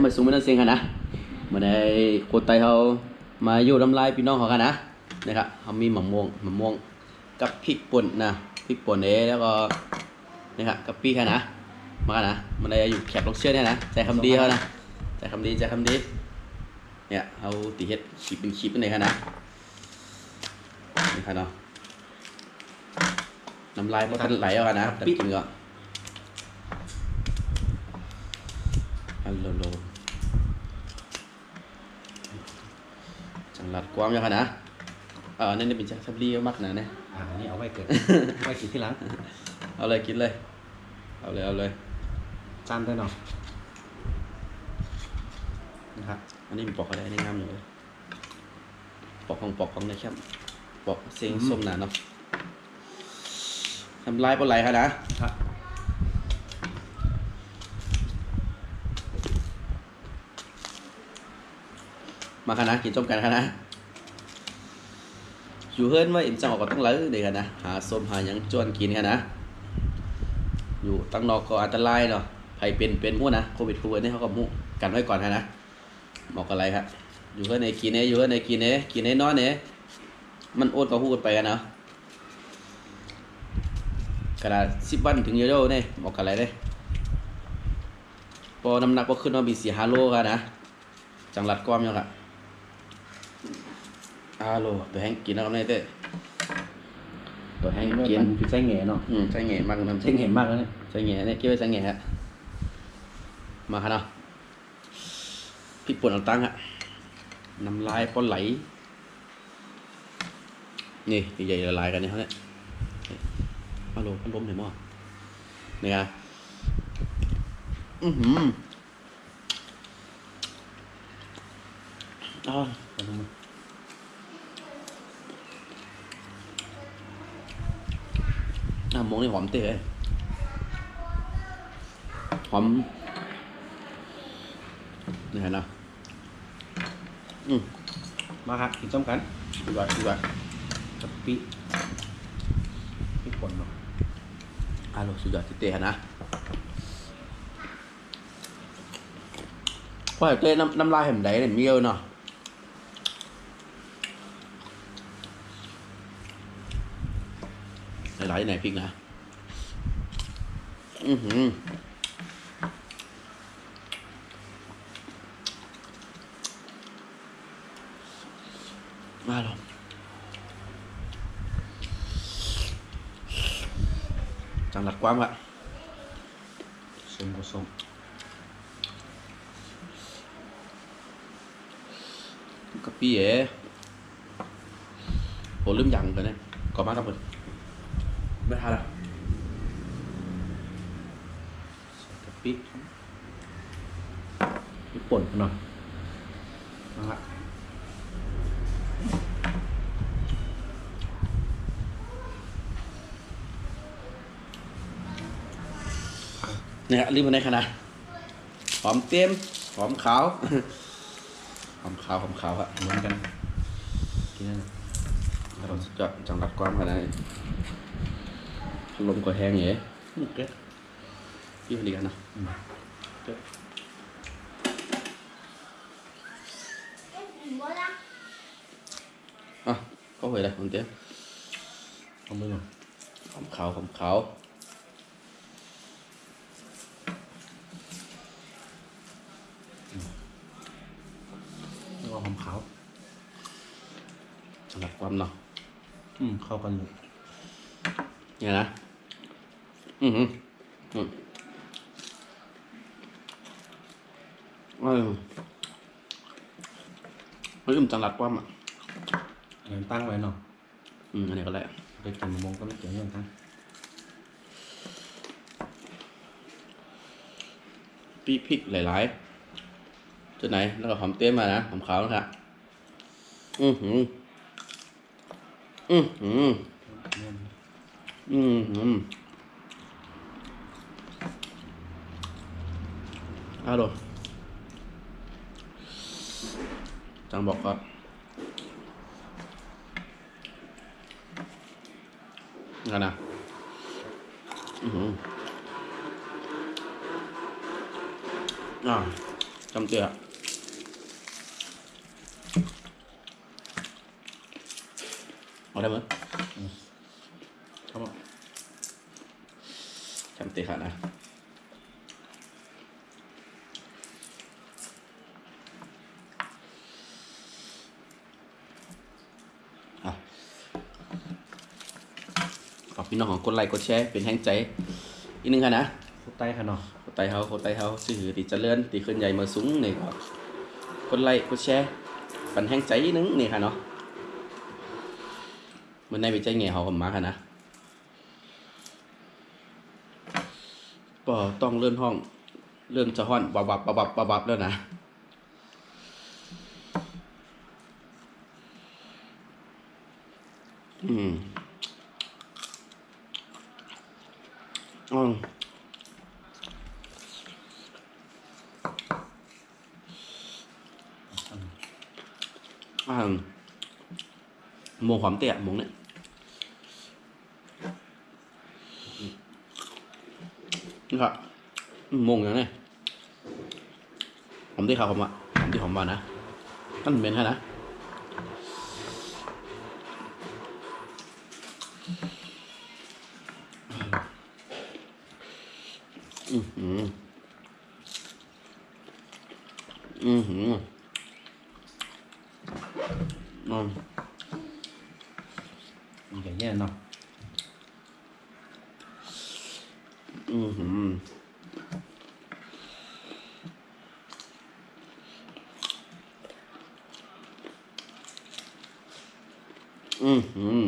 มาสูงไม่ต้องเสียงกันนะมาในโคตรไตเขามาอยู่น้ำลายพี่น้องเขากันนะนะครับเขามีมะม่วงกับพริกป่นนะพริกป่นแล้วก็นะครับกับปีกันนะมากันนะมาในอยู่แขกรับเชิญเนี่ยนะใจคำดีเขานะใจคำดีเนี่ยเอาตีเฮ็ดขีดเป็นขีดเป็นไหนกันนะนี่ครับเนาะน้ำลายพอกันไหลออกกันนะตัดกินก่อนฮัลโหลจังหวัดกวางยังไงนะนั่นเป็นจังซับลีมากนะเนี่ยอันนี้เอาไว้เกิด ไว้กินที่หลังเอาเลยกินเลยเอาเลยจานได้เนาะนะครับอันนี้มันปอกอะไรนี่งามอยู่เลยปอกของในแคมป์ปอกเสียงส้มหนาเนาะทำลายปลาไหลครับนะครับมาค่ะนะกินจมกันค่ะนะอยู่เฮิร์นว่าอินจังออกก็ต้องเลยเดี๋ยวกันนะหาส้มหายังจวนกินกันนะอยู่ตั้งนอกก็อันตรายเนาะใครเป็นหัวนะโควิดนี่เขาก็มุกันไว้ก่อนนะบอกอะไรครับอยู่เฮิร์นในกินอยู่เฮิร์นในกินในน้อยมันโอดก็พูดไปกันเนาะกระดาษ10 วันถึงเยอะๆเนี่ยบอกอะไรเนี่ยพอน้ำหนักก็ขึ้นมามี4-5 โลกันนะจังหวัดกวามยังค่ะโลตัวแห้งกินแล้วครับเนี่ยเต้ตัวแห้งกินใช้แง่เนาะใช้แง่มากนะใช้แง่มากแล้วเนี่ยใช้แง่เนี่ยคิดว่าใช้แง่ฮะมาค่ะเนาะพริกป่นเอาตั้งฮะน้ำลายปนไหลนี่ใหญ่ๆละลายกันนี่เขาเนี่ยพัดลมเห็นมั้ยนี่ไงมงนี่หอมเตะเลยหอมนี่เห็นนะมาครับกินส้มกันดีกว่ากับปีป่นเนาะสุดยอดเตะนะเพราะเต้น้ำลายเห็นไหนเนี่ยมีเยอะเนาะหลายๆไหนพริกนะมาลงจังหวัดกว้างอะส้มก็ส้มกะปิโหลืมยังกันเนี่ยก่อนมาครับผมไม่ทันละกับปีป่นเนาะนะครับเนี่ยรีบมาในขนาดหอมเต็มหอมขาวหอมขาวครับเหมือนกันกินนั่นเราจะจังหวัดกว้างขนาดนี้ลมก็แห้งอย่างนี้พี่ผลิตกันนะก็เหยเลยผมเตี้ยเอามือมาหอมขาวแล้วก็หอมขาวสำหรับความเนาะเข้ากันเลยเนี่ยนะไม่ลืมจังหวัดความอ่ะตั้งไว้เนาะอันนี้ก็แหละไปกินมะม่วงก็ไม่เกี่ยวเรื่องทั้งพริกหลายๆจุดไหนแล้วก็หอมเต้มมานะหอมขาวนะครับจังบอกครับกันนะ จำเจือเอาได้มั้ย ครับผม จำเตะขาดนะอ่ะขอบพี่น้องของกดไลค์กดแชร์เป็นแรงใจอีกนึงค่ะนะ คุดไต้ค่ะเนาะ โคไตเฮาชื่อติเจริญติขึ้นใหญ่มาสูงนี่ก็กดไลค์กดแชร์ปันแห้งใจนึงนี่ค่ะเนาะมันได้ไปใจแง่เฮาผมมาค่ะนะก็ต้องเริ่มห้องเริ่มจะห้อนบับแล้วนะอืมอืมหมูหอมเตะหมูเนี่ยนี่ครับหมูอย่างนี้หอมที่เขาผมอ่ะหอมที่หอมมานะนั่นเป็นแค่นะอือหืออือหืออืม มีแก่แย่เนาะ อือหืออือหือ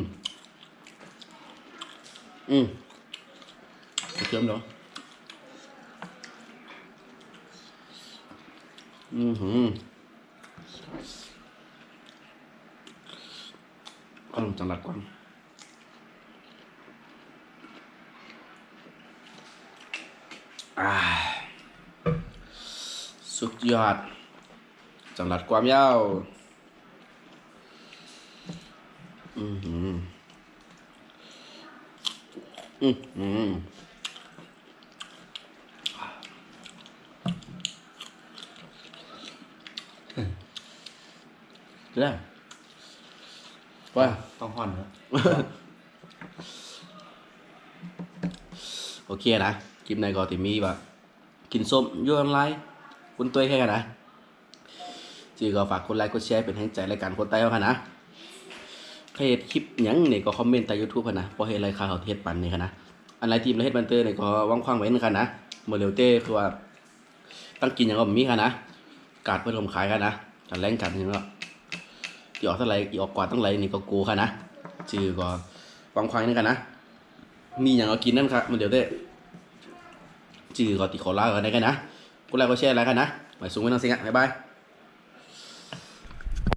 อืมเชื่อมเนาะอือหือขนมจังหวัดกวางอ่าสุดยอดจังหวัดความยาวอือหืออือหือได้ว่า ต้องห่อนเนอะ โอเคนะคลิปในก็ที่มีแบบกินส้มอยูออนไลน์คุณตัวแค่กันนะจีก็ฝากกดไลค์กดแชร์เป็นแรงใจรายการคนไต้เอาค่ะนะใครเห็นคลิปหยังเนี่ยก็คอมเมนต์ใต้ YouTube ค่ะนะพอเห็นอะไรข่าวเทศปันนี่ค่ะนะอันไรทีมและเฮ็ดบันเตอร์เนี่ยก็ว่างคว้างไว้นึงค่ะนะเมื่อเร็วเต้คือว่าตั้งกินอย่างก็มีค่ะนะกาดเพื่อนลมขายค่ะนะการแรงกันนี่ก็ที่ออกเท่าไหร่ที่ออกกว่าตั้งไรนี่ก็กูค่ะนะจือก็ว่างคว้างนึงค่ะนะมีอย่างก็กินนั่นค่ะเมื่อเร็วเต้ จือก็ติดขอลากันได้กันนะกดไลค์กดแชร์อะไรกันนะไว้สูงไว้น้องสิงห์บ๊ายบาย